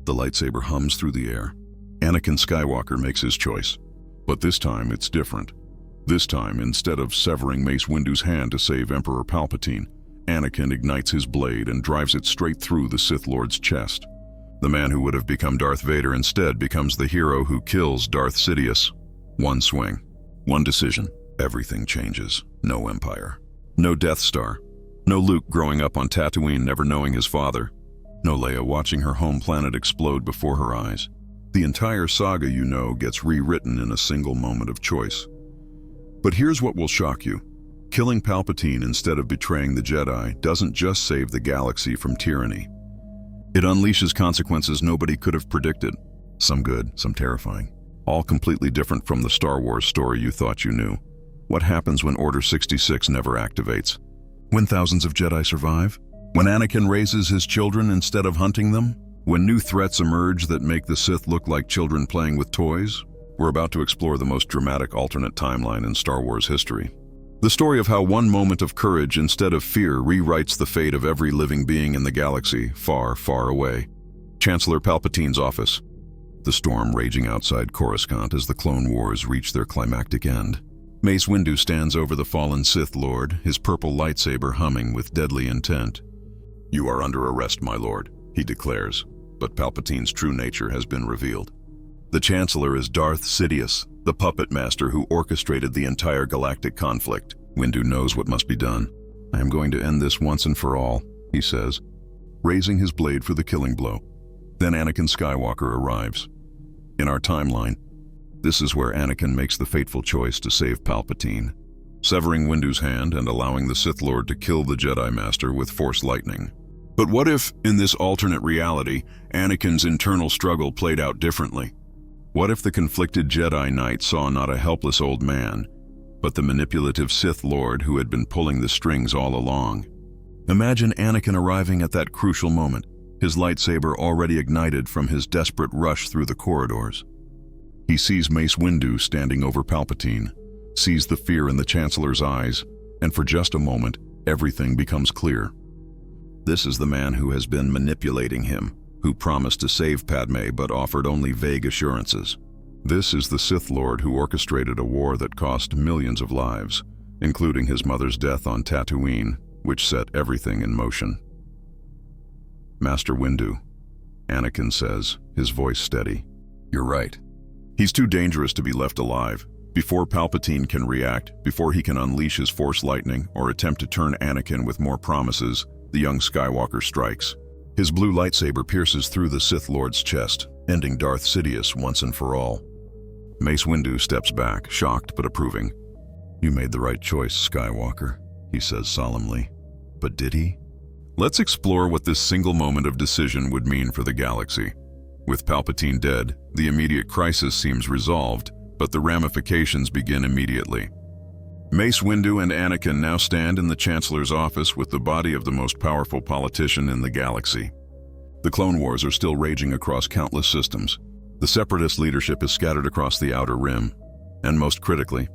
The lightsaber hums through the air. Anakin Skywalker makes his choice. But this time it's different. This time, instead of severing Mace Windu's hand to save Emperor Palpatine, Anakin ignites his blade and drives it straight through the Sith Lord's chest. The man who would have become Darth Vader instead becomes the hero who kills Darth Sidious. One swing, one decision, everything changes. No Empire. No Death Star. No Luke growing up on Tatooine never knowing his father. No Leia watching her home planet explode before her eyes. The entire saga you know gets rewritten in a single moment of choice. But here's what will shock you. Killing Palpatine instead of betraying the Jedi doesn't just save the galaxy from tyranny. It unleashes consequences nobody could have predicted. Some good, some terrifying. All completely different from the Star Wars story you thought you knew. What happens when Order 66 never activates? When thousands of Jedi survive? When Anakin raises his children instead of hunting them? When new threats emerge that make the Sith look like children playing with toys? We're about to explore the most dramatic alternate timeline in Star Wars history. The story of how one moment of courage instead of fear rewrites the fate of every living being in the galaxy, far, far away. Chancellor Palpatine's office. The storm raging outside Coruscant as the Clone Wars reach their climactic end. Mace Windu stands over the fallen Sith Lord, his purple lightsaber humming with deadly intent. "You are under arrest, my lord," he declares, but Palpatine's true nature has been revealed. The Chancellor is Darth Sidious, the puppet master who orchestrated the entire galactic conflict. Windu knows what must be done. "I am going to end this once and for all," he says, raising his blade for the killing blow. Then Anakin Skywalker arrives. In our timeline, this is where Anakin makes the fateful choice to save Palpatine, severing Windu's hand and allowing the Sith Lord to kill the Jedi Master with Force lightning. But what if, in this alternate reality, Anakin's internal struggle played out differently? What if the conflicted Jedi Knight saw not a helpless old man, but the manipulative Sith Lord who had been pulling the strings all along? Imagine Anakin arriving at that crucial moment, his lightsaber already ignited from his desperate rush through the corridors. He sees Mace Windu standing over Palpatine, sees the fear in the Chancellor's eyes, and for just a moment, everything becomes clear. This is the man who has been manipulating him, who promised to save Padme but offered only vague assurances. This is the Sith Lord who orchestrated a war that cost millions of lives, including his mother's death on Tatooine, which set everything in motion. "Master Windu," Anakin says, his voice steady. "You're right. He's too dangerous to be left alive. Before Palpatine can react, before he can unleash his Force lightning or attempt to turn Anakin with more promises, the young Skywalker strikes. His blue lightsaber pierces through the Sith Lord's chest, ending Darth Sidious once and for all. Mace Windu steps back, shocked but approving. "You made the right choice, Skywalker," he says solemnly. But did he? Let's explore what this single moment of decision would mean for the galaxy. With Palpatine dead, the immediate crisis seems resolved, but the ramifications begin immediately. Mace Windu and Anakin now stand in the Chancellor's office with the body of the most powerful politician in the galaxy. The Clone Wars are still raging across countless systems. The Separatist leadership is scattered across the Outer Rim. And most critically,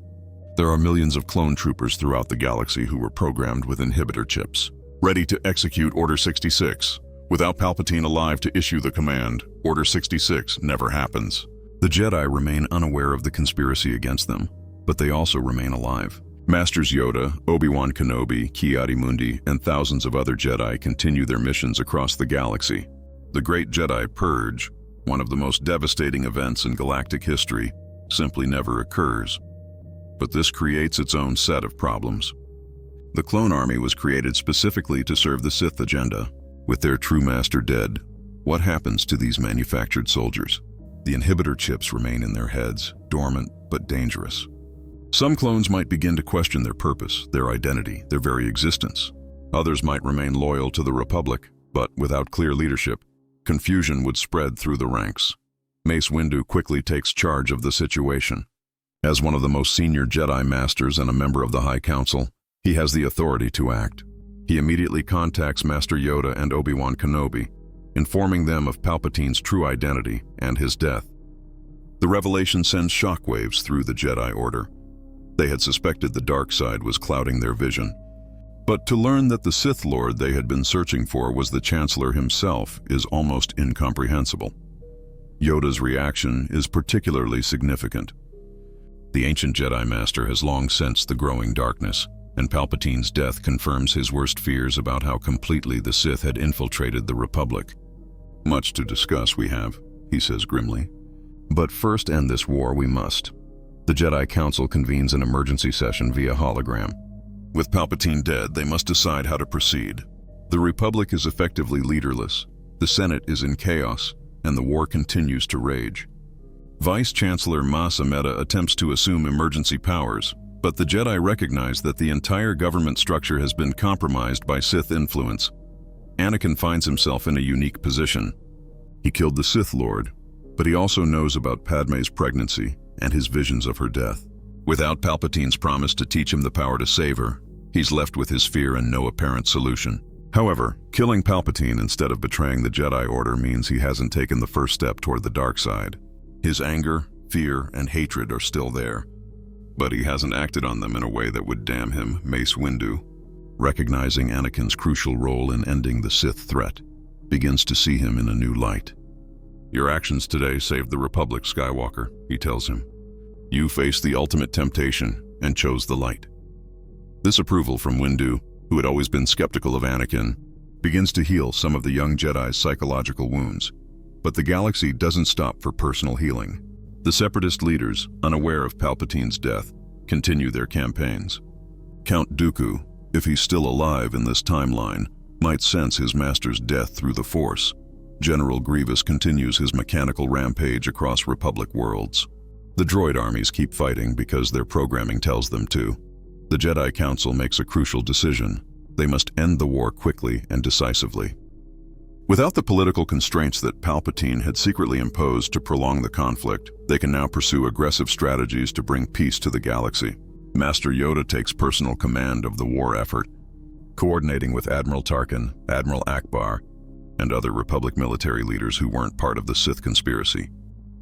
there are millions of clone troopers throughout the galaxy who were programmed with inhibitor chips, ready to execute Order 66. Without Palpatine alive to issue the command, Order 66 never happens. The Jedi remain unaware of the conspiracy against them, but they also remain alive. Masters Yoda, Obi-Wan Kenobi, Ki-Adi-Mundi, and thousands of other Jedi continue their missions across the galaxy. The Great Jedi Purge, one of the most devastating events in galactic history, simply never occurs. But this creates its own set of problems. The Clone Army was created specifically to serve the Sith agenda. With their true master dead, what happens to these manufactured soldiers? The inhibitor chips remain in their heads, dormant but dangerous. Some clones might begin to question their purpose, their identity, their very existence. Others might remain loyal to the Republic, but without clear leadership, confusion would spread through the ranks. Mace Windu quickly takes charge of the situation. As one of the most senior Jedi Masters and a member of the High Council, he has the authority to act. He immediately contacts Master Yoda and Obi-Wan Kenobi, informing them of Palpatine's true identity and his death. The revelation sends shockwaves through the Jedi Order. They had suspected the dark side was clouding their vision. But to learn that the Sith Lord they had been searching for was the Chancellor himself is almost incomprehensible. Yoda's reaction is particularly significant. The ancient Jedi Master has long sensed the growing darkness, and Palpatine's death confirms his worst fears about how completely the Sith had infiltrated the Republic. "Much to discuss we have," he says grimly. "But first end this war we must." The Jedi Council convenes an emergency session via hologram. With Palpatine dead, they must decide how to proceed. The Republic is effectively leaderless, the Senate is in chaos, and the war continues to rage. Vice-Chancellor Mace attempts to assume emergency powers, but the Jedi recognize that the entire government structure has been compromised by Sith influence. Anakin finds himself in a unique position. He killed the Sith Lord, but he also knows about Padme's pregnancy and his visions of her death. Without Palpatine's promise to teach him the power to save her, he's left with his fear and no apparent solution. However, killing Palpatine instead of betraying the Jedi Order means he hasn't taken the first step toward the dark side. His anger, fear, and hatred are still there, but he hasn't acted on them in a way that would damn him, Mace Windu. Recognizing Anakin's crucial role in ending the Sith threat, begins to see him in a new light. "Your actions today saved the Republic, Skywalker," he tells him. "You faced the ultimate temptation and chose the light." This approval from Windu, who had always been skeptical of Anakin, begins to heal some of the young Jedi's psychological wounds. But the galaxy doesn't stop for personal healing. The Separatist leaders, unaware of Palpatine's death, continue their campaigns. Count Dooku, if he's still alive in this timeline, might sense his master's death through the Force. General Grievous continues his mechanical rampage across Republic worlds. The droid armies keep fighting because their programming tells them to. The Jedi Council makes a crucial decision. They must end the war quickly and decisively. Without the political constraints that Palpatine had secretly imposed to prolong the conflict, they can now pursue aggressive strategies to bring peace to the galaxy. Master Yoda takes personal command of the war effort, coordinating with Admiral Tarkin, Admiral Akbar, and other Republic military leaders who weren't part of the Sith conspiracy.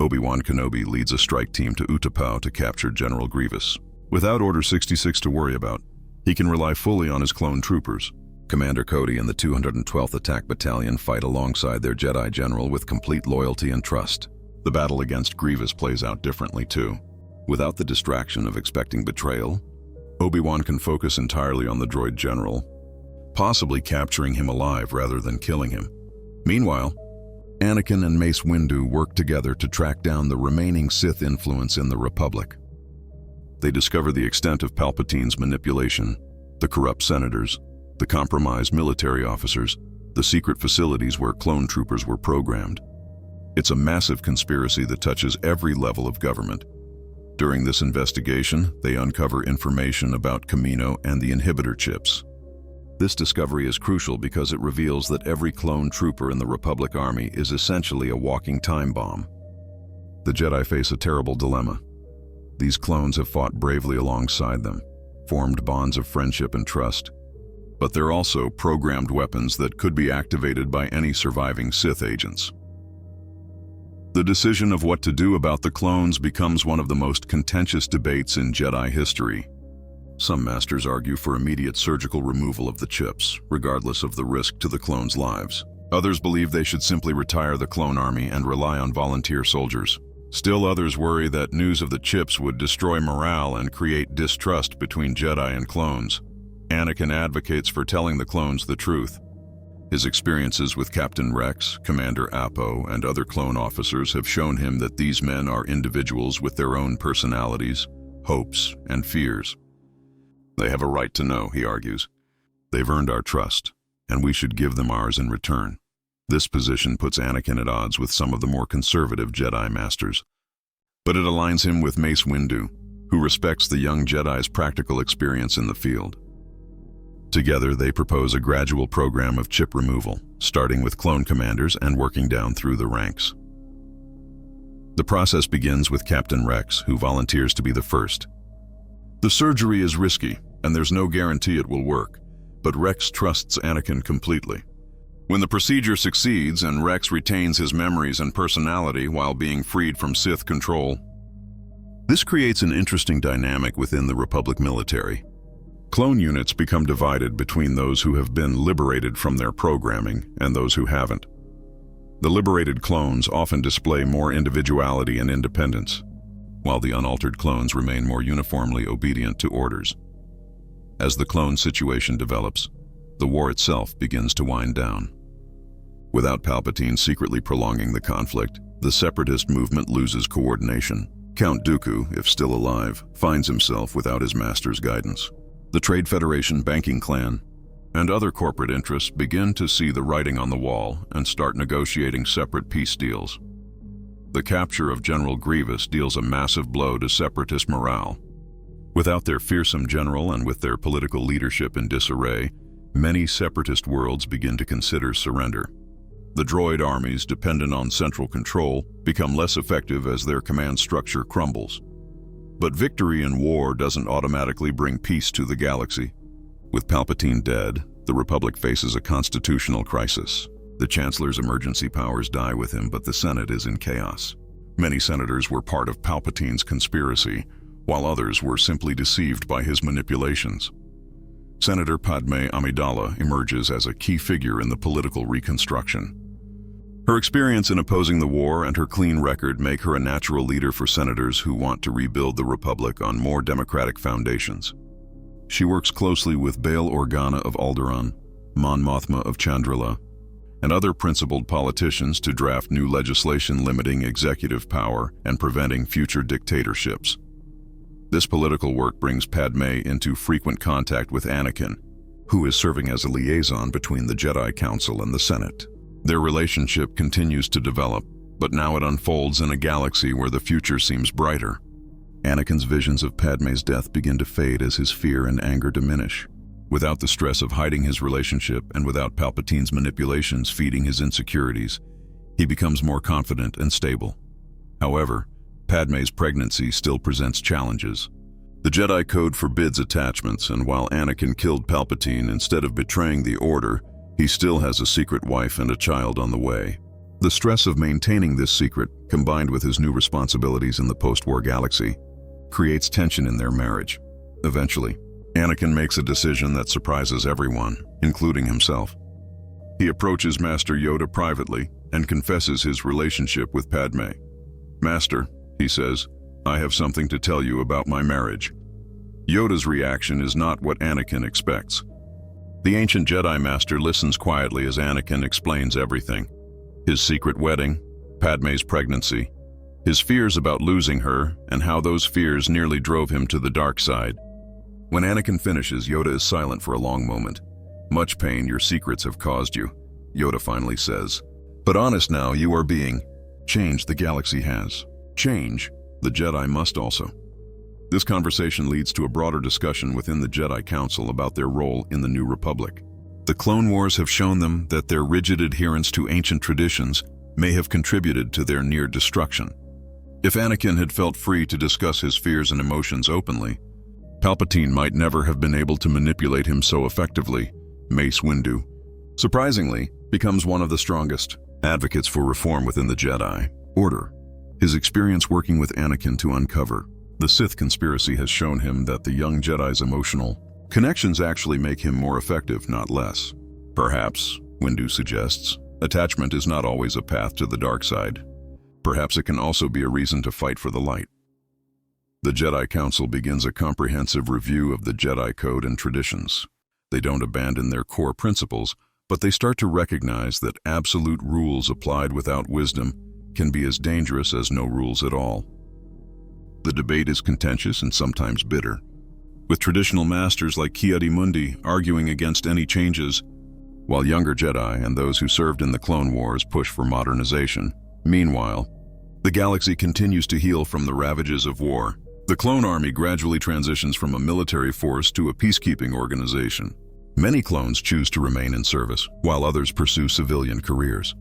Obi-Wan Kenobi leads a strike team to Utapau to capture General Grievous. Without Order 66 to worry about, he can rely fully on his clone troopers. Commander Cody and the 212th Attack Battalion fight alongside their Jedi General with complete loyalty and trust. The battle against Grievous plays out differently too. Without the distraction of expecting betrayal, Obi-Wan can focus entirely on the droid general, possibly capturing him alive rather than killing him. Meanwhile, Anakin and Mace Windu work together to track down the remaining Sith influence in the Republic. They discover the extent of Palpatine's manipulation, the corrupt senators, the compromised military officers, the secret facilities where clone troopers were programmed. It's a massive conspiracy that touches every level of government. During this investigation, they uncover information about Kamino and the inhibitor chips. This discovery is crucial because it reveals that every clone trooper in the Republic Army is essentially a walking time bomb. The Jedi face a terrible dilemma. These clones have fought bravely alongside them, formed bonds of friendship and trust, but they're also programmed weapons that could be activated by any surviving Sith agents. The decision of what to do about the clones becomes one of the most contentious debates in Jedi history. Some masters argue for immediate surgical removal of the chips, regardless of the risk to the clones' lives. Others believe they should simply retire the clone army and rely on volunteer soldiers. Still others worry that news of the chips would destroy morale and create distrust between Jedi and clones. Anakin advocates for telling the clones the truth. His experiences with Captain Rex, Commander Apo, and other clone officers have shown him that these men are individuals with their own personalities, hopes, and fears. They have a right to know, he argues. They've earned our trust, and we should give them ours in return. This position puts Anakin at odds with some of the more conservative Jedi Masters. But it aligns him with Mace Windu, who respects the young Jedi's practical experience in the field. Together, they propose a gradual program of chip removal, starting with clone commanders and working down through the ranks. The process begins with Captain Rex, who volunteers to be the first. The surgery is risky, and there's no guarantee it will work, but Rex trusts Anakin completely. When the procedure succeeds and Rex retains his memories and personality while being freed from Sith control, this creates an interesting dynamic within the Republic military. Clone units become divided between those who have been liberated from their programming and those who haven't. The liberated clones often display more individuality and independence, while the unaltered clones remain more uniformly obedient to orders. As the clone situation develops, the war itself begins to wind down. Without Palpatine secretly prolonging the conflict, the separatist movement loses coordination. Count Dooku, if still alive, finds himself without his master's guidance. The Trade Federation banking clan and other corporate interests begin to see the writing on the wall and start negotiating separate peace deals. The capture of General Grievous deals a massive blow to separatist morale. Without their fearsome general and with their political leadership in disarray, many separatist worlds begin to consider surrender. The droid armies dependent on central control become less effective as their command structure crumbles. But victory in war doesn't automatically bring peace to the galaxy. With Palpatine dead, the Republic faces a constitutional crisis. The Chancellor's emergency powers die with him, but the Senate is in chaos. Many senators were part of Palpatine's conspiracy, while others were simply deceived by his manipulations. Senator Padme Amidala emerges as a key figure in the political reconstruction. Her experience in opposing the war and her clean record make her a natural leader for senators who want to rebuild the Republic on more democratic foundations. She works closely with Bail Organa of Alderaan, Mon Mothma of Chandrila, and other principled politicians to draft new legislation limiting executive power and preventing future dictatorships. This political work brings Padme into frequent contact with Anakin, who is serving as a liaison between the Jedi Council and the Senate. Their relationship continues to develop, but now it unfolds in a galaxy where the future seems brighter. Anakin's visions of Padme's death begin to fade as his fear and anger diminish. Without the stress of hiding his relationship and without Palpatine's manipulations feeding his insecurities, he becomes more confident and stable. However, Padme's pregnancy still presents challenges. The Jedi Code forbids attachments, and while Anakin killed Palpatine instead of betraying the Order, he still has a secret wife and a child on the way. The stress of maintaining this secret, combined with his new responsibilities in the post-war galaxy, creates tension in their marriage. Eventually, Anakin makes a decision that surprises everyone, including himself. He approaches Master Yoda privately and confesses his relationship with Padme. "Master," he says, "I have something to tell you about my marriage." Yoda's reaction is not what Anakin expects. The ancient Jedi Master listens quietly as Anakin explains everything. His secret wedding, Padme's pregnancy, his fears about losing her, and how those fears nearly drove him to the dark side. When Anakin finishes, Yoda is silent for a long moment. "Much pain your secrets have caused you," Yoda finally says. "But honest now, you are being. Change the galaxy has. Change, the Jedi must also." This conversation leads to a broader discussion within the Jedi Council about their role in the New Republic. The Clone Wars have shown them that their rigid adherence to ancient traditions may have contributed to their near destruction. If Anakin had felt free to discuss his fears and emotions openly, Palpatine might never have been able to manipulate him so effectively. Mace Windu, surprisingly, becomes one of the strongest advocates for reform within the Jedi Order. His experience working with Anakin to uncover the Sith conspiracy has shown him that the young Jedi's emotional connections actually make him more effective, not less. Perhaps, Windu suggests, attachment is not always a path to the dark side. Perhaps it can also be a reason to fight for the light. The Jedi Council begins a comprehensive review of the Jedi Code and traditions. They don't abandon their core principles, but they start to recognize that absolute rules applied without wisdom can be as dangerous as no rules at all. The debate is contentious and sometimes bitter, with traditional masters like Ki-Adi-Mundi arguing against any changes, while younger Jedi and those who served in the Clone Wars push for modernization. Meanwhile, the galaxy continues to heal from the ravages of war. The clone army gradually transitions from a military force to a peacekeeping organization. Many clones choose to remain in service, while others pursue civilian careers.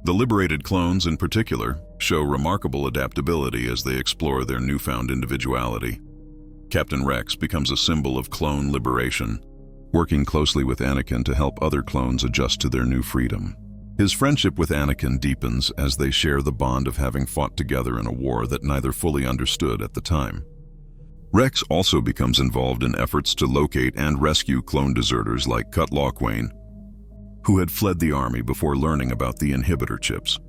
The liberated clones, in particular, show remarkable adaptability as they explore their newfound individuality. Captain Rex becomes a symbol of clone liberation, working closely with Anakin to help other clones adjust to their new freedom. His friendship with Anakin deepens as they share the bond of having fought together in a war that neither fully understood at the time. Rex also becomes involved in efforts to locate and rescue clone deserters like Cut Lawquane, who had fled the army before learning about the inhibitor chips.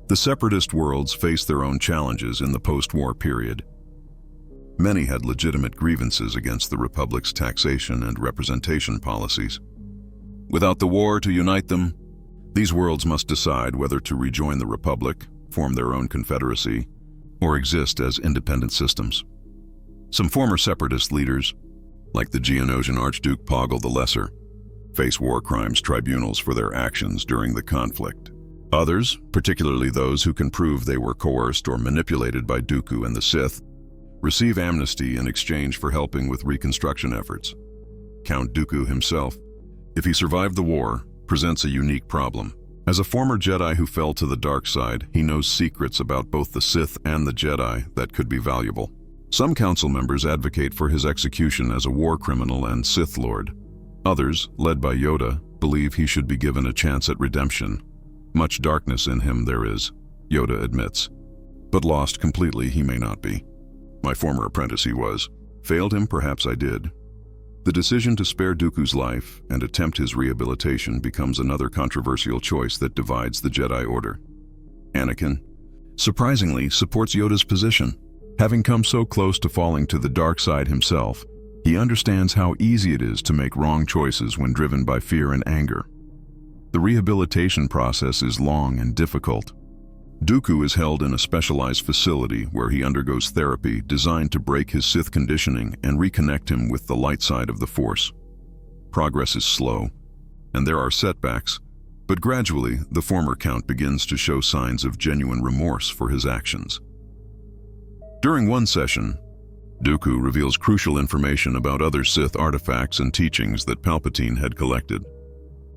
The separatist worlds faced their own challenges in the post-war period. Many had legitimate grievances against the Republic's taxation and representation policies. Without the war to unite them, these worlds must decide whether to rejoin the Republic, form their own confederacy, or exist as independent systems. Some former separatist leaders, like the Geonosian Archduke Poggle the Lesser, face war crimes tribunals for their actions during the conflict. Others, particularly those who can prove they were coerced or manipulated by Dooku and the Sith, receive amnesty in exchange for helping with reconstruction efforts. Count Dooku himself, if he survived the war, presents a unique problem. As a former Jedi who fell to the dark side, he knows secrets about both the Sith and the Jedi that could be valuable. Some council members advocate for his execution as a war criminal and Sith Lord. Others, led by Yoda, believe he should be given a chance at redemption. Much darkness in him there is, Yoda admits. But lost completely he may not be. My former apprentice he was. Failed him, perhaps I did. The decision to spare Dooku's life and attempt his rehabilitation becomes another controversial choice that divides the Jedi Order. Anakin, surprisingly, supports Yoda's position. Having come so close to falling to the dark side himself, he understands how easy it is to make wrong choices when driven by fear and anger. The rehabilitation process is long and difficult. Dooku is held in a specialized facility where he undergoes therapy designed to break his Sith conditioning and reconnect him with the light side of the Force. Progress is slow, and there are setbacks, but gradually the former Count begins to show signs of genuine remorse for his actions. During one session, Dooku reveals crucial information about other Sith artifacts and teachings that Palpatine had collected.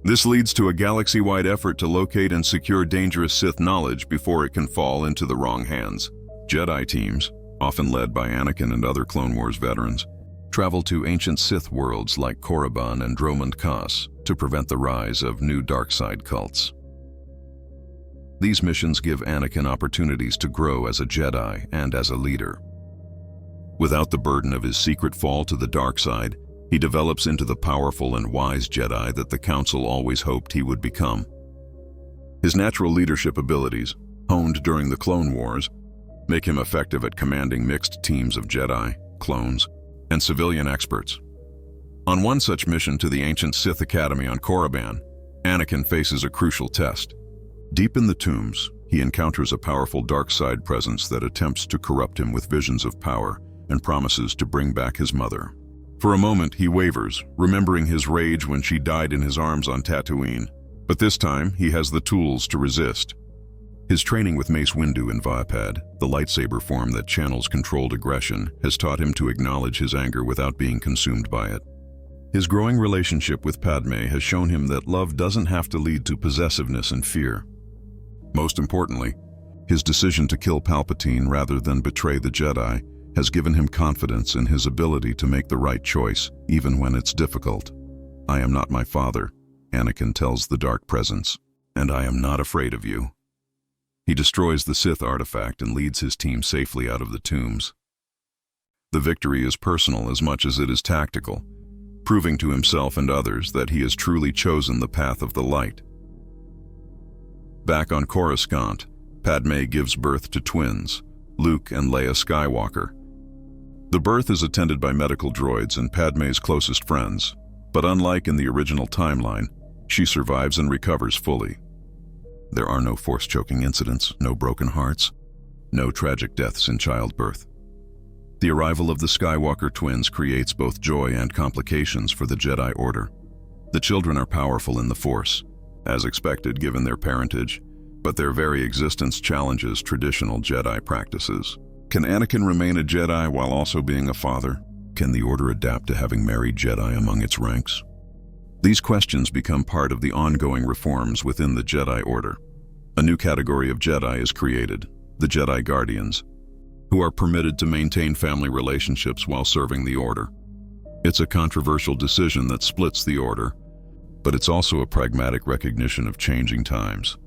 This leads to a galaxy-wide effort to locate and secure dangerous Sith knowledge before it can fall into the wrong hands. Jedi teams, often led by Anakin and other Clone Wars veterans, travel to ancient Sith worlds like Korriban and Dromund Kaas to prevent the rise of new dark side cults. These missions give Anakin opportunities to grow as a Jedi and as a leader. Without the burden of his secret fall to the dark side, he develops into the powerful and wise Jedi that the Council always hoped he would become. His natural leadership abilities, honed during the Clone Wars, make him effective at commanding mixed teams of Jedi, clones, and civilian experts. On one such mission to the ancient Sith Academy on Korriban, Anakin faces a crucial test. Deep in the tombs, he encounters a powerful dark side presence that attempts to corrupt him with visions of power and promises to bring back his mother. For a moment, he wavers, remembering his rage when she died in his arms on Tatooine. But this time, he has the tools to resist. His training with Mace Windu in Vaapad, the lightsaber form that channels controlled aggression, has taught him to acknowledge his anger without being consumed by it. His growing relationship with Padme has shown him that love doesn't have to lead to possessiveness and fear. Most importantly, his decision to kill Palpatine rather than betray the Jedi has given him confidence in his ability to make the right choice, even when it's difficult. "I am not my father," Anakin tells the Dark Presence, "and I am not afraid of you." He destroys the Sith artifact and leads his team safely out of the tombs. The victory is personal as much as it is tactical, proving to himself and others that he has truly chosen the path of the light. Back on Coruscant, Padme gives birth to twins, Luke and Leia Skywalker. The birth is attended by medical droids and Padme's closest friends, but unlike in the original timeline, she survives and recovers fully. There are no force-choking incidents, no broken hearts, no tragic deaths in childbirth. The arrival of the Skywalker twins creates both joy and complications for the Jedi Order. The children are powerful in the Force, as expected given their parentage, but their very existence challenges traditional Jedi practices. Can Anakin remain a Jedi while also being a father? Can the Order adapt to having married Jedi among its ranks? These questions become part of the ongoing reforms within the Jedi Order. A new category of Jedi is created, the Jedi Guardians, who are permitted to maintain family relationships while serving the Order. It's a controversial decision that splits the Order, but it's also a pragmatic recognition of changing times.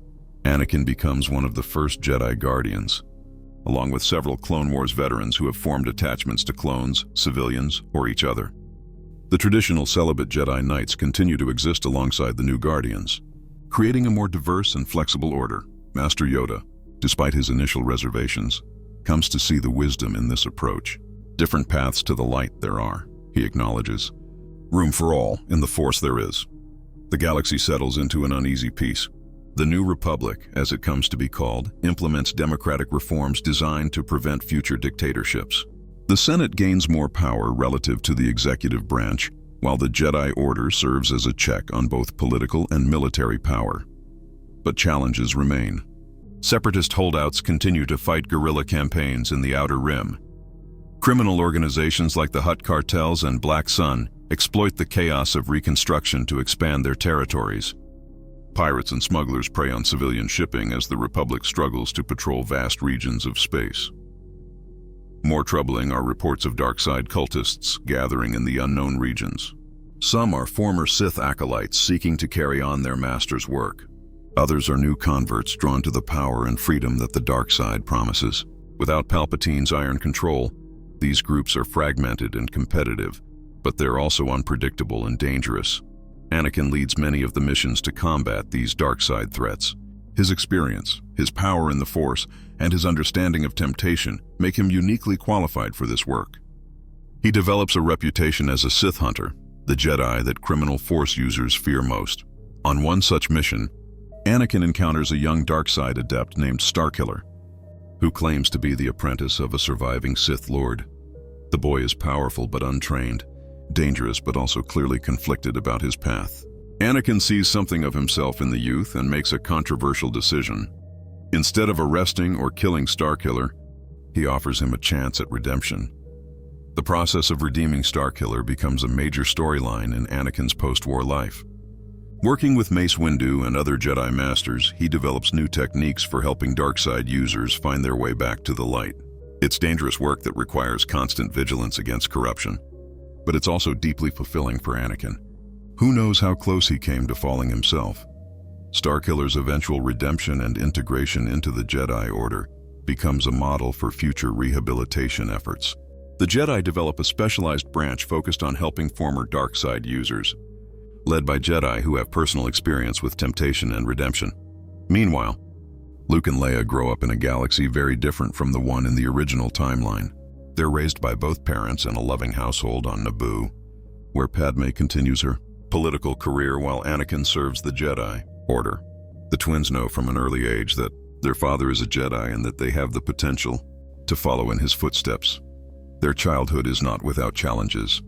Anakin becomes one of the first Jedi Guardians. along with several Clone Wars veterans who have formed attachments to clones, civilians, or each other. The traditional celibate Jedi Knights continue to exist alongside the new Guardians, creating a more diverse and flexible order. Master Yoda, despite his initial reservations, comes to see the wisdom in this approach. Different paths to the light there are, he acknowledges. Room for all, in the Force there is. The galaxy settles into an uneasy peace. The New Republic, as it comes to be called, implements democratic reforms designed to prevent future dictatorships. The Senate gains more power relative to the executive branch, while the Jedi Order serves as a check on both political and military power. But challenges remain. Separatist holdouts continue to fight guerrilla campaigns in the Outer Rim. Criminal organizations like the Hutt cartels and Black Sun exploit the chaos of Reconstruction to expand their territories. Pirates and smugglers prey on civilian shipping as the Republic struggles to patrol vast regions of space. More troubling are reports of dark-side cultists gathering in the unknown regions. Some are former Sith acolytes seeking to carry on their master's work. Others are new converts drawn to the power and freedom that the dark side promises. Without Palpatine's iron control, these groups are fragmented and competitive, but they're also unpredictable and dangerous. Anakin leads many of the missions to combat these dark side threats. His experience, his power in the Force, and his understanding of temptation make him uniquely qualified for this work. He develops a reputation as a Sith hunter, the Jedi that criminal Force users fear most. On one such mission, Anakin encounters a young dark side adept named Starkiller, who claims to be the apprentice of a surviving Sith Lord. The boy is powerful but untrained, dangerous but also clearly conflicted about his path. Anakin sees something of himself in the youth and makes a controversial decision. Instead of arresting or killing Starkiller, he offers him a chance at redemption. The process of redeeming Starkiller becomes a major storyline in Anakin's post-war life. Working with Mace Windu and other Jedi Masters, he develops new techniques for helping dark-side users find their way back to the light. It's dangerous work that requires constant vigilance against corruption, but it's also deeply fulfilling for Anakin. Who knows how close he came to falling himself? Starkiller's eventual redemption and integration into the Jedi Order becomes a model for future rehabilitation efforts. The Jedi develop a specialized branch focused on helping former dark side users, led by Jedi who have personal experience with temptation and redemption. Meanwhile, Luke and Leia grow up in a galaxy very different from the one in the original timeline. They're raised by both parents in a loving household on Naboo, where Padme continues her political career while Anakin serves the Jedi Order. The twins know from an early age that their father is a Jedi and that they have the potential to follow in his footsteps. Their childhood is not without challenges.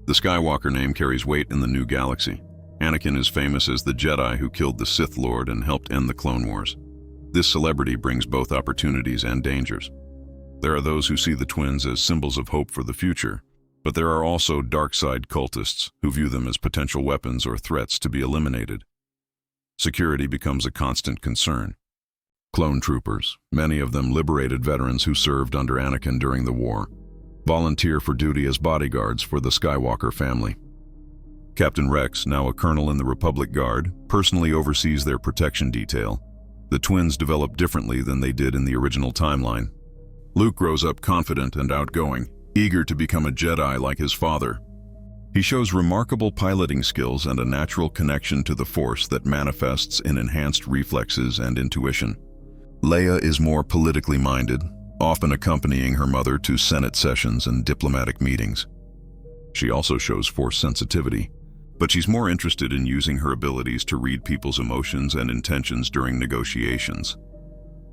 The Skywalker name carries weight in the new galaxy. Anakin is famous as the Jedi who killed the Sith Lord and helped end the Clone Wars. This celebrity brings both opportunities and dangers. There are those who see the twins as symbols of hope for the future, but there are also dark-side cultists who view them as potential weapons or threats to be eliminated. Security becomes a constant concern. Clone troopers, many of them liberated veterans who served under Anakin during the war, volunteer for duty as bodyguards for the Skywalker family. Captain Rex, now a colonel in the Republic Guard, personally oversees their protection detail. The twins develop differently than they did in the original timeline. Luke grows up confident and outgoing, eager to become a Jedi like his father. He shows remarkable piloting skills and a natural connection to the Force that manifests in enhanced reflexes and intuition. Leia is more politically minded, often accompanying her mother to Senate sessions and diplomatic meetings. She also shows Force sensitivity, but she's more interested in using her abilities to read people's emotions and intentions during negotiations.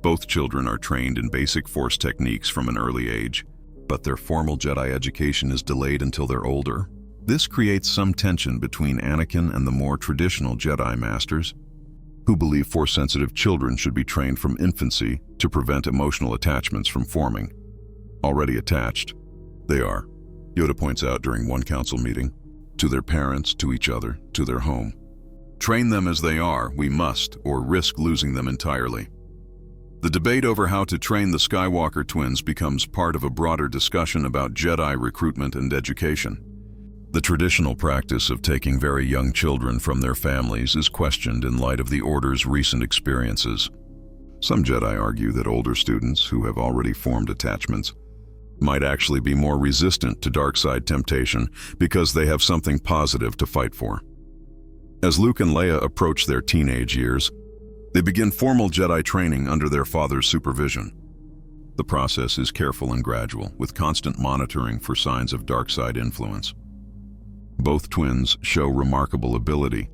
Both children are trained in basic Force techniques from an early age, but their formal Jedi education is delayed until they're older. This creates some tension between Anakin and the more traditional Jedi Masters, who believe Force-sensitive children should be trained from infancy to prevent emotional attachments from forming. Already attached, they are, Yoda points out during one council meeting, to their parents, to each other, to their home. Train them as they are, we must, or risk losing them entirely. The debate over how to train the Skywalker twins becomes part of a broader discussion about Jedi recruitment and education. The traditional practice of taking very young children from their families is questioned in light of the Order's recent experiences. Some Jedi argue that older students who have already formed attachments might actually be more resistant to dark side temptation because they have something positive to fight for. As Luke and Leia approach their teenage years, they begin formal Jedi training under their father's supervision. The process is careful and gradual, with constant monitoring for signs of dark side influence. Both twins show remarkable ability,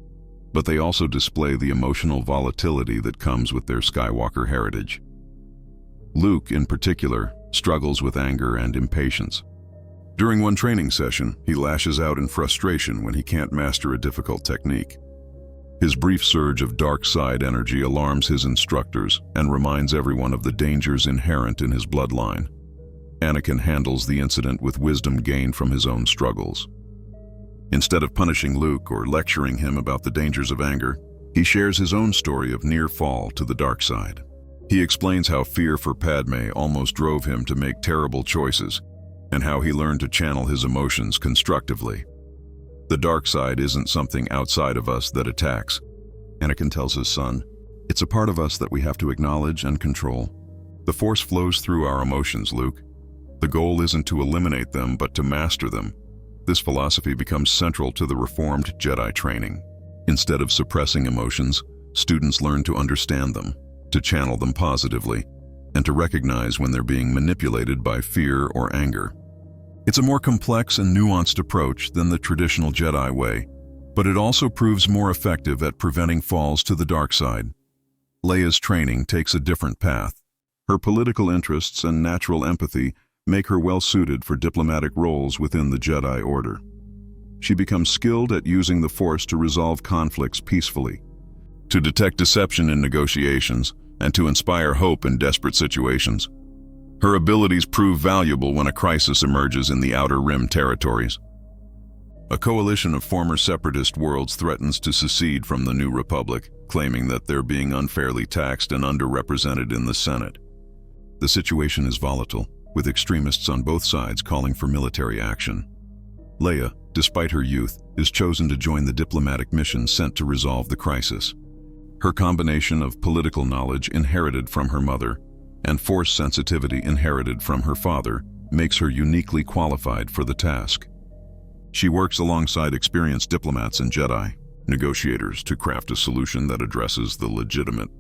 but they also display the emotional volatility that comes with their Skywalker heritage. Luke, in particular, struggles with anger and impatience. During one training session, he lashes out in frustration when he can't master a difficult technique. His brief surge of dark side energy alarms his instructors and reminds everyone of the dangers inherent in his bloodline. Anakin handles the incident with wisdom gained from his own struggles. Instead of punishing Luke or lecturing him about the dangers of anger, he shares his own story of near fall to the dark side. He explains how fear for Padme almost drove him to make terrible choices, and how he learned to channel his emotions constructively. The dark side isn't something outside of us that attacks. Anakin tells his son, "It's a part of us that we have to acknowledge and control. The Force flows through our emotions, Luke. The goal isn't to eliminate them, but to master them." This philosophy becomes central to the reformed Jedi training. Instead of suppressing emotions, students learn to understand them, to channel them positively, and to recognize when they're being manipulated by fear or anger. It's a more complex and nuanced approach than the traditional Jedi way, but it also proves more effective at preventing falls to the dark side. Leia's training takes a different path. Her political interests and natural empathy make her well-suited for diplomatic roles within the Jedi Order. She becomes skilled at using the Force to resolve conflicts peacefully, to detect deception in negotiations, and to inspire hope in desperate situations. Her abilities prove valuable when a crisis emerges in the Outer Rim territories. A coalition of former separatist worlds threatens to secede from the New Republic, claiming that they're being unfairly taxed and underrepresented in the Senate. The situation is volatile, with extremists on both sides calling for military action. Leia, despite her youth, is chosen to join the diplomatic mission sent to resolve the crisis. Her combination of political knowledge inherited from her mother and Force sensitivity inherited from her father makes her uniquely qualified for the task. She works alongside experienced diplomats and Jedi negotiators to craft a solution that addresses the legitimate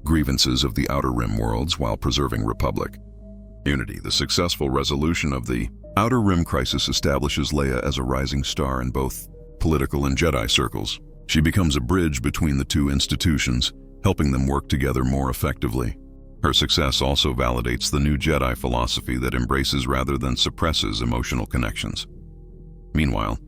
grievances of the Outer Rim worlds while preserving Republic unity. The successful resolution of the Outer Rim crisis establishes Leia as a rising star in both political and Jedi circles. She becomes a bridge between the two institutions, helping them work together more effectively. Her success also validates the new Jedi philosophy that embraces rather than suppresses emotional connections. Meanwhile,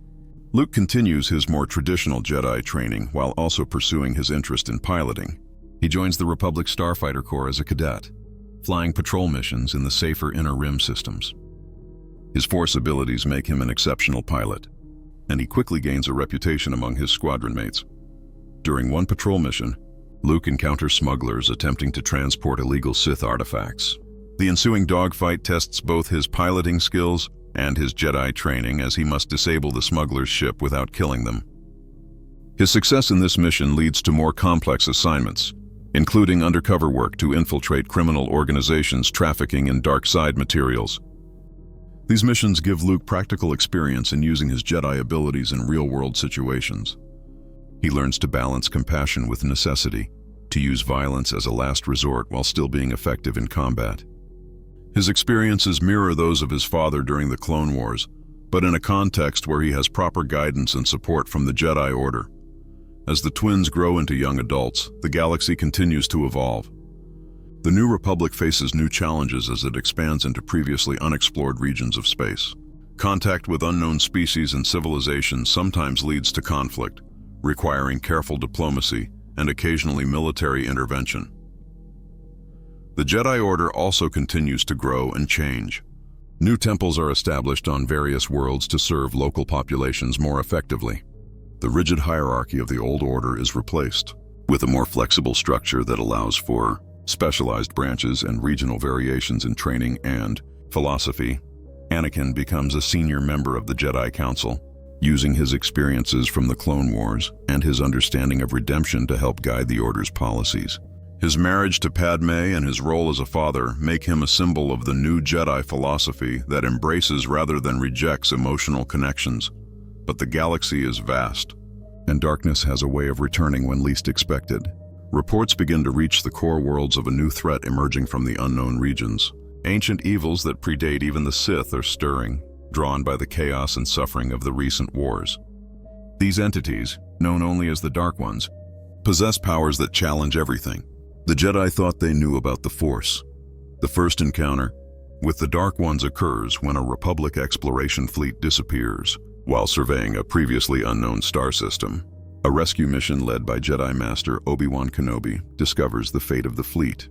Luke continues his more traditional Jedi training while also pursuing his interest in piloting. He joins the Republic Starfighter Corps as a cadet, flying patrol missions in the safer Inner Rim systems. His Force abilities make him an exceptional pilot, and he quickly gains a reputation among his squadron mates. During one patrol mission, Luke encounters smugglers attempting to transport illegal Sith artifacts. The ensuing dogfight tests both his piloting skills and his Jedi training, as he must disable the smugglers' ship without killing them. His success in this mission leads to more complex assignments, including undercover work to infiltrate criminal organizations trafficking in dark side materials. These missions give Luke practical experience in using his Jedi abilities in real-world situations. He learns to balance compassion with necessity, to use violence as a last resort while still being effective in combat. His experiences mirror those of his father during the Clone Wars, but in a context where he has proper guidance and support from the Jedi Order. As the twins grow into young adults, the galaxy continues to evolve. The New Republic faces new challenges as it expands into previously unexplored regions of space. Contact with unknown species and civilizations sometimes leads to conflict, requiring careful diplomacy and occasionally military intervention. The Jedi Order also continues to grow and change. New temples are established on various worlds to serve local populations more effectively. The rigid hierarchy of the old order is replaced with a more flexible structure that allows for specialized branches and regional variations in training and philosophy. Anakin becomes a senior member of the Jedi Council, using his experiences from the Clone Wars and his understanding of redemption to help guide the Order's policies. His marriage to Padme and his role as a father make him a symbol of the new Jedi philosophy that embraces rather than rejects emotional connections. But the galaxy is vast, and darkness has a way of returning when least expected. Reports begin to reach the core worlds of a new threat emerging from the unknown regions. Ancient evils that predate even the Sith are stirring, drawn by the chaos and suffering of the recent wars. These entities, known only as the Dark Ones, possess powers that challenge everything. The Jedi thought they knew about the Force. The first encounter with the Dark Ones occurs when a Republic exploration fleet disappears while surveying a previously unknown star system. A rescue mission led by Jedi Master Obi-Wan Kenobi discovers the fate of the fleet.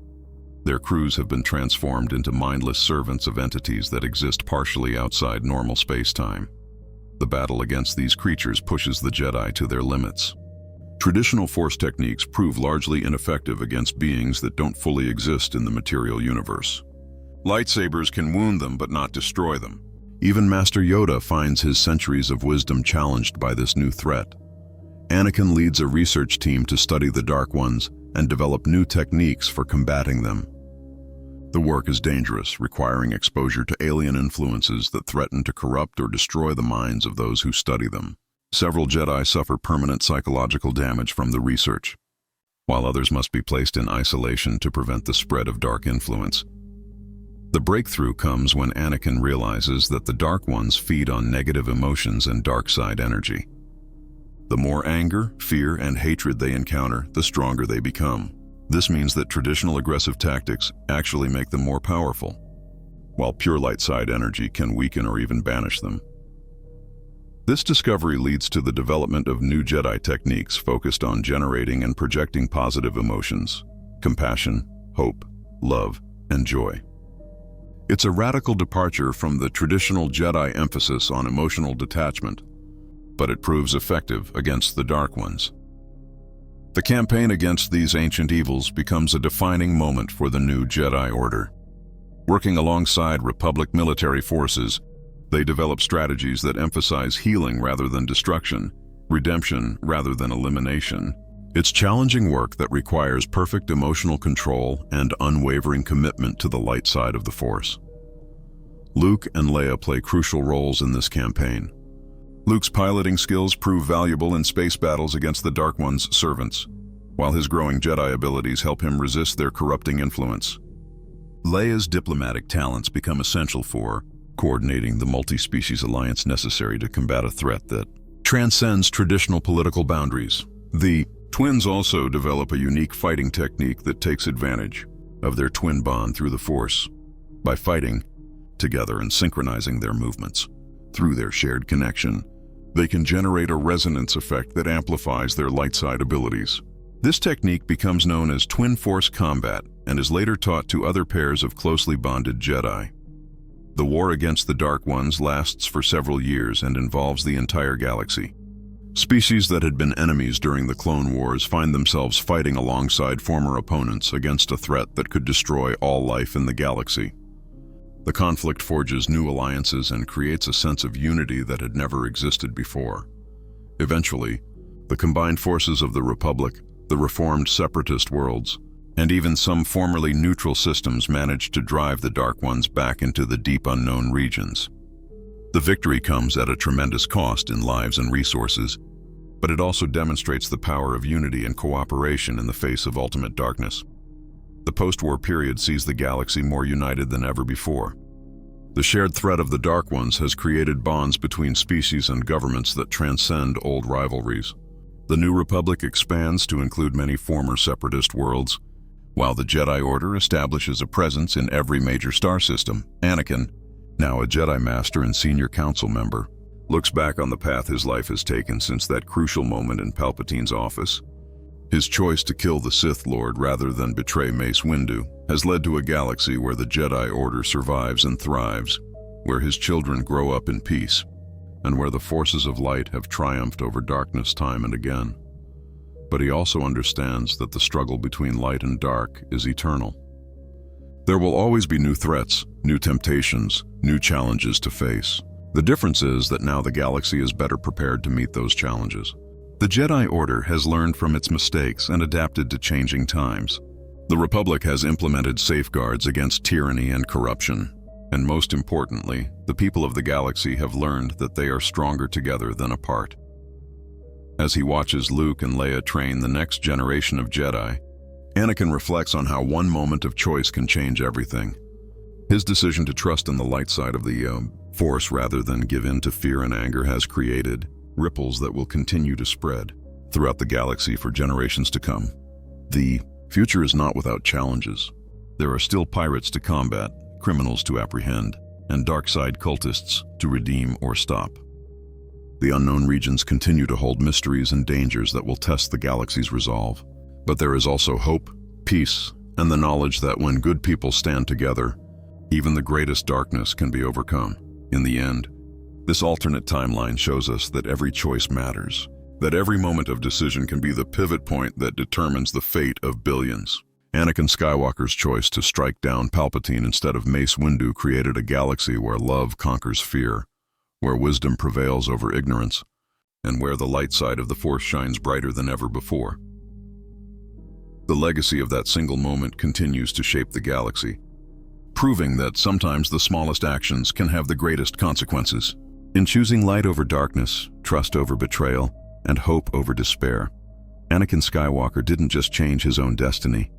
Their crews have been transformed into mindless servants of entities that exist partially outside normal space-time. The battle against these creatures pushes the Jedi to their limits. Traditional Force techniques prove largely ineffective against beings that don't fully exist in the material universe. Lightsabers can wound them but not destroy them. Even Master Yoda finds his centuries of wisdom challenged by this new threat. Anakin leads a research team to study the Dark Ones and develop new techniques for combating them. The work is dangerous, requiring exposure to alien influences that threaten to corrupt or destroy the minds of those who study them. Several Jedi suffer permanent psychological damage from the research, while others must be placed in isolation to prevent the spread of dark influence. The breakthrough comes when Anakin realizes that the Dark Ones feed on negative emotions and dark side energy. The more anger, fear, and hatred they encounter, the stronger they become. This means that traditional aggressive tactics actually make them more powerful, while pure light side energy can weaken or even banish them. This discovery leads to the development of new Jedi techniques focused on generating and projecting positive emotions: compassion, hope, love, and joy. It's a radical departure from the traditional Jedi emphasis on emotional detachment, but it proves effective against the Dark Ones. The campaign against these ancient evils becomes a defining moment for the new Jedi Order. Working alongside Republic military forces, they develop strategies that emphasize healing rather than destruction, redemption rather than elimination. It's challenging work that requires perfect emotional control and unwavering commitment to the light side of the Force. Luke and Leia play crucial roles in this campaign. Luke's piloting skills prove valuable in space battles against the Dark One's servants, while his growing Jedi abilities help him resist their corrupting influence. Leia's diplomatic talents become essential for coordinating the multi-species alliance necessary to combat a threat that transcends traditional political boundaries. The twins also develop a unique fighting technique that takes advantage of their twin bond through the Force. By fighting together and synchronizing their movements through their shared connection, they can generate a resonance effect that amplifies their light side abilities. This technique becomes known as twin force combat and is later taught to other pairs of closely bonded Jedi. The war against the Dark Ones lasts for several years and involves the entire galaxy. Species that had been enemies during the Clone Wars find themselves fighting alongside former opponents against a threat that could destroy all life in the galaxy. The conflict forges new alliances and creates a sense of unity that had never existed before. Eventually, the combined forces of the Republic, the reformed separatist worlds, and even some formerly neutral systems manage to drive the Dark Ones back into the deep unknown regions. The victory comes at a tremendous cost in lives and resources, but it also demonstrates the power of unity and cooperation in the face of ultimate darkness. The post-war period sees the galaxy more united than ever before. The shared threat of the Dark Ones has created bonds between species and governments that transcend old rivalries. The New Republic expands to include many former separatist worlds, while the Jedi Order establishes a presence in every major star system. Anakin, now a Jedi Master and Senior Council member, looks back on the path his life has taken since that crucial moment in Palpatine's office. His choice to kill the Sith Lord rather than betray Mace Windu has led to a galaxy where the Jedi Order survives and thrives, where his children grow up in peace, and where the forces of light have triumphed over darkness time and again. But he also understands that the struggle between light and dark is eternal. There will always be new threats, new temptations, new challenges to face. The difference is that now the galaxy is better prepared to meet those challenges. The Jedi Order has learned from its mistakes and adapted to changing times. The Republic has implemented safeguards against tyranny and corruption, and most importantly, the people of the galaxy have learned that they are stronger together than apart. As he watches Luke and Leia train the next generation of Jedi, Anakin reflects on how one moment of choice can change everything. His decision to trust in the light side of the Force rather than give in to fear and anger has created ripples that will continue to spread throughout the galaxy for generations to come. The future is not without challenges. There are still pirates to combat, criminals to apprehend, and dark side cultists to redeem or stop. The unknown regions continue to hold mysteries and dangers that will test the galaxy's resolve. But there is also hope, peace, and the knowledge that when good people stand together, even the greatest darkness can be overcome. In the end, this alternate timeline shows us that every choice matters, that every moment of decision can be the pivot point that determines the fate of billions. Anakin Skywalker's choice to strike down Palpatine instead of Mace Windu created a galaxy where love conquers fear, where wisdom prevails over ignorance, and where the light side of the Force shines brighter than ever before. The legacy of that single moment continues to shape the galaxy, proving that sometimes the smallest actions can have the greatest consequences. In choosing light over darkness, trust over betrayal, and hope over despair, Anakin Skywalker didn't just change his own destiny.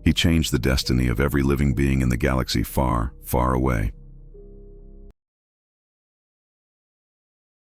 He changed the destiny of every living being in the galaxy far, far away.